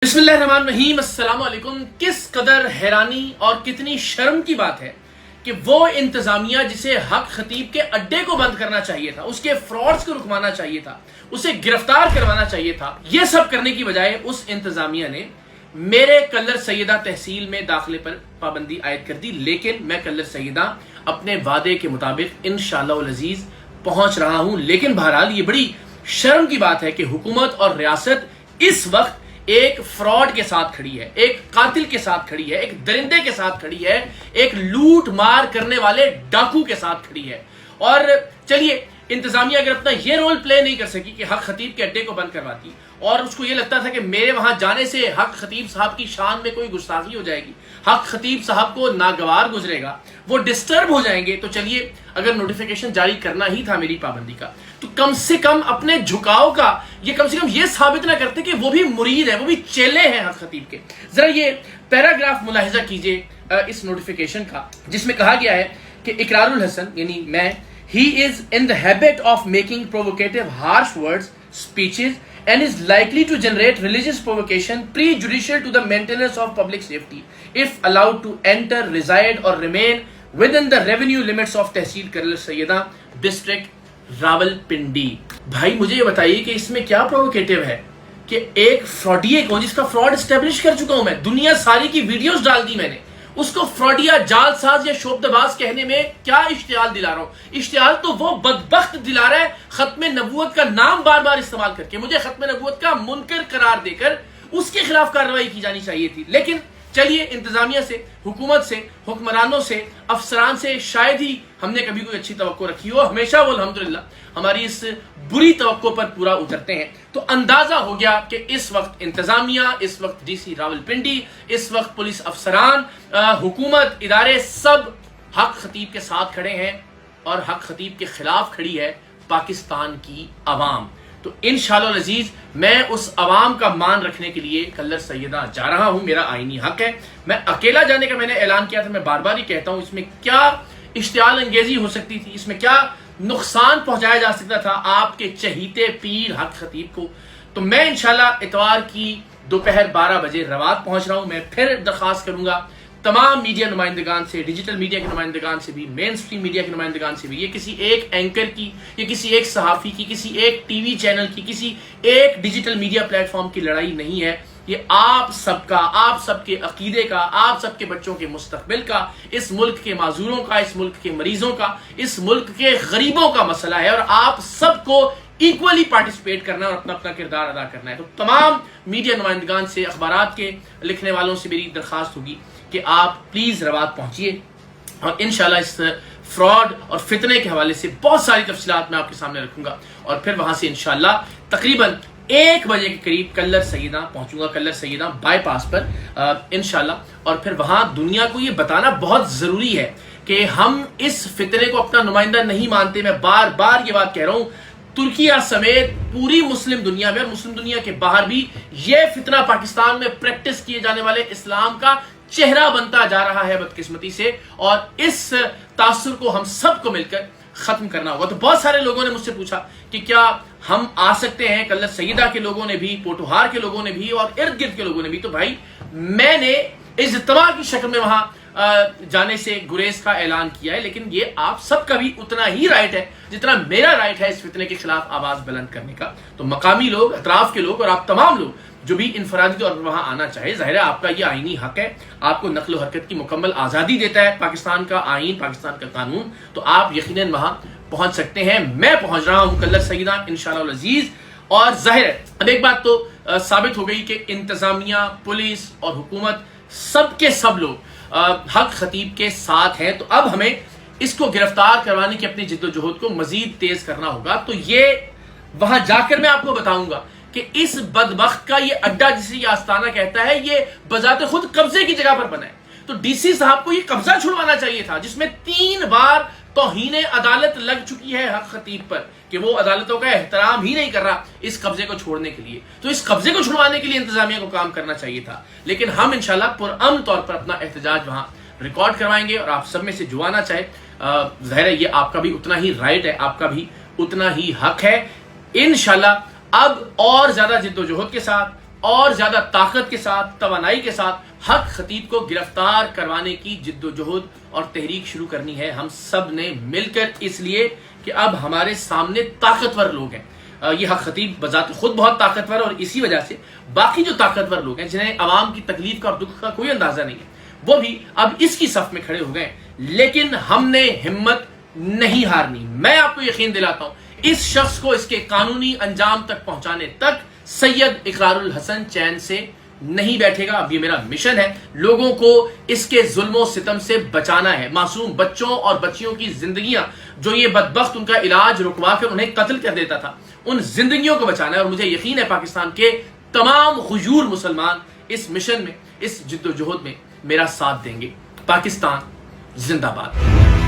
बिस्मिल्लाहिर्रहमानिर्रहीम। अस्सलाम वालेकुम। किस कदर हैरानी और कितनी शर्म की बात है कि वो इंतजामिया जिसे हक खतीब के अड्डे को बंद करना चाहिए था, उसके फ्रॉड्स को रुकवाना चाहिए था, उसे गिरफ्तार करवाना चाहिए था, ये सब करने की बजाय उस इंतजामिया ने मेरे कल्लर सैयदा तहसील में दाखिले पर पाबंदी आयद कर दी। लेकिन मैं कल्लर सैयदा अपने वादे के मुताबिक इंशाअल्लाह अज़ीज पहुंच रहा हूं। लेकिन बहरहाल ये बड़ी शर्म की बात है कि हुकूमत और रियासत इस वक्त एक फ्रॉड के साथ खड़ी है, एक कातिल के साथ खड़ी है, एक दरिंदे के साथ खड़ी है, एक लूट मार करने वाले डाकू के साथ खड़ी है। और चलिए, इंतजामिया अगर अपना ये रोल प्ले नहीं कर सकी कि हक खतीब के अड्डे को बंद करवाती और उसको ये लगता था कि मेरे वहां जाने से हक खतीब साहब की शान में कोई गुस्ताखी हो जाएगी, हक खतीब साहब को नागवार गुजरेगा, वो डिस्टर्ब हो जाएंगे, तो चलिए अगर नोटिफिकेशन जारी करना ही था मेरी पाबंदी का, तो कम से कम अपने झुकाव का ये कम से कम ये साबित ना करते कि वो भी मुरीद है, वो भी चेले हैं हक खतीब के। जरा ये पैराग्राफ मुलाहिजा कीजिए इस नोटिफिकेशन का, जिसमें कहा गया है कि इकरारुल हसन यानी मैं, he is in the habit of making provocative harsh words, speeches and is likely to generate religious provocation prejudicial to the maintenance of public safety if allowed to enter, reside or remain within the revenue limits of tehsil Kallar Syedan district Rawalpindi. भाई मुझे ये बताइए कि इसमें क्या provocative है कि एक फ्रॉडिये को, जिसका फ्रॉड एस्टेब्लिश कर चुका हूं मैं, दुनिया सारी की वीडियोस डाल दी मैंने, उसको फ्रॉडिया, जालसाज या शोबदबाज कहने में क्या इश्तियाल दिला रहा हूं? इश्तियाल तो वो बदबख्त दिला रहा है खत्म नबूवत का नाम बार बार इस्तेमाल करके। मुझे खत्म नबूवत का मुनकर करार देकर उसके खिलाफ कार्रवाई की जानी चाहिए थी। लेकिन चलिए, इंतजामिया से, हुकूमत से, हुक्मरानों से, अफसरान से शायद ही हमने कभी कोई अच्छी तवक्को रखी हो। हमेशा वो अल्हम्दुलिल्लाह हमारी इस बुरी तवक्को पर पूरा उतरते हैं। तो अंदाजा हो गया कि इस वक्त इंतजामिया, इस वक्त डीसी रावलपिंडी, इस वक्त पुलिस अफसरान, हुकूमत, इदारे सब हक खतीब के साथ खड़े हैं और हक खतीब के खिलाफ खड़ी है पाकिस्तान की अवाम। तो इंशाअल्लाह अज़ीज मैं उस अवाम का मान रखने के लिए कल्लर सैयदा जा रहा हूं, मेरा आईनी हक है। मैं अकेला जाने का मैंने ऐलान किया था, मैं बार बार ही कहता हूं, इसमें क्या इश्तियाल अंगेजी हो सकती थी, इसमें क्या नुकसान पहुंचाया जा सकता था आपके चहीते पीर हक खतीब को। तो मैं इंशाअल्लाह इतवार की दोपहर 12 बजे रवात पहुंच रहा हूं। मैं फिर दरख्वास्त करूंगा तमाम मीडिया नुमाइंदगान से, डिजिटल मीडिया के नुमाइंदगान से भी, मेन स्ट्रीम मीडिया के नुमाइंदगान से भी, ये किसी एक एंकर की, ये किसी एक सहाफ़ी की, किसी एक टीवी चैनल की, किसी एक डिजिटल मीडिया प्लेटफॉर्म की लड़ाई नहीं है। ये आप सबका, आप सबके अकीदे का, आप सबके बच्चों के मुस्तकबिल का, इस मुल्क के माजूरों का, इस मुल्क के मरीजों का, इस मुल्क के गरीबों का मसला है और आप सबको इक्वली पार्टिसिपेट करना और अपना अपना किरदार अदा करना है। तो तमाम मीडिया नुमाइंदगान से, अखबारात के लिखने वालों से मेरी दरख्वास्त होगी कि आप प्लीज रवात पहुंचिए और इंशाल्लाह इस फ्रॉड और फितने के हवाले से बहुत सारी तफसीलात मैं आपके सामने रखूंगा और फिर वहां से इंशाल्लाह तकरीबन 1 बजे के करीब कल्लर सैयदा पहुंचूंगा, कल्लर सैयदा बाईपास पर इंशाल्लाह। और फिर वहां दुनिया को ये बताना बहुत जरूरी है कि हम इस फितने को अपना नुमाइंदा नहीं मानते। मैं बार बार ये बात कह रहा हूं, तुर्किया समेत पूरी मुस्लिम दुनिया में और मुस्लिम दुनिया के बाहर भी ये फितना पाकिस्तान में प्रैक्टिस किए जाने वाले इस्लाम का चेहरा बनता जा रहा है बदकिस्मती से, और इस तासुर को हम सबको मिलकर खत्म करना होगा। तो बहुत सारे लोगों ने मुझसे पूछा कि क्या हम आ सकते हैं, कल्लर सैयदा के लोगों ने भी, पोटोहार के लोगों ने भी और इर्द गिर्द के लोगों ने भी। तो भाई मैंने इज्तिमा की शक्ल में वहां जाने से गुरेज का ऐलान किया है, लेकिन ये आप सबका भी उतना ही राइट है जितना मेरा राइट है इस फितने के खिलाफ आवाज बुलंद करने का। तो मकामी लोग, अतराफ के लोग और आप तमाम लोग जो भी इनफरादी तौर पर वहां आना चाहे, जाहिर है आपका ये आईनी हक है, आपको नक्ल हरकत की मुकम्मल आजादी देता है पाकिस्तान का आईन, पाकिस्तान का कानून, तो आप यकीनन वहां पहुंच सकते हैं। मैं पहुंच रहा हूं कल्लर सैयदा इंशाअल्लाह अज़ीज। और जाहिर है अब एक बात तो साबित हो गई कि इंतजामिया, पुलिस और हुकूमत सबके सब लोग हक खतीब के साथ हैं। तो अब हमें इसको गिरफ्तार करवाने की अपनी जिद्दोजहद को मजीद तेज करना होगा। तो ये वहां जाकर मैं आपको बताऊंगा कि इस बदबख्त का ये अड्डा, जिसे ये आस्ताना कहता है, ये बजाते खुद कब्जे की जगह पर बना है। तो डीसी साहब को ये कब्जा छुड़वाना चाहिए था, जिसमें 3 बार तौहीन अदालत लग चुकी है हक खतीब पर कि वो अदालतों का एहतराम ही नहीं कर रहा इस कब्जे को छोड़ने के लिए। तो इस कब्जे को छुड़वाने के लिए इंतजामिया को काम करना चाहिए था। लेकिन हम इंशाल्लाह पुरअमन तौर पर अपना एहतजाज वहां रिकॉर्ड करवाएंगे और आप सब में से जो आना चाहे, जाहिर है ये आपका भी उतना ही राइट है, आपका भी उतना ही हक है। इंशाल्लाह अब और ज्यादा जिद्दोजहद के साथ اور زیادہ طاقت کے ساتھ، توانائی کے ساتھ حق خطیب کو گرفتار کروانے کی جد و جہد اور تحریک شروع کرنی ہے ہم سب نے مل کر، اس لیے کہ اب ہمارے سامنے طاقتور لوگ ہیں۔ یہ حق خطیب بذات خود بہت طاقتور ہے، اور اسی وجہ سے باقی جو طاقتور لوگ ہیں جنہیں عوام کی تکلیف کا اور دکھ کا کوئی اندازہ نہیں ہے، وہ بھی اب اس کی صف میں کھڑے ہو گئے۔ لیکن ہم نے ہمت نہیں ہارنی۔ میں آپ کو یقین دلاتا ہوں اس شخص کو اس کے قانونی انجام تک پہنچانے تک سید اقرار الحسن چین سے نہیں بیٹھے گا۔ اب یہ میرا مشن ہے، لوگوں کو اس کے ظلم و ستم سے بچانا ہے۔ معصوم بچوں اور بچیوں کی زندگیاں جو یہ بدبخت ان کا علاج رکوا کر انہیں قتل کر دیتا تھا، ان زندگیوں کو بچانا ہے، اور مجھے یقین ہے پاکستان کے تمام غیور مسلمان اس مشن میں، اس جد و جہد میں میرا ساتھ دیں گے۔ پاکستان زندہ باد۔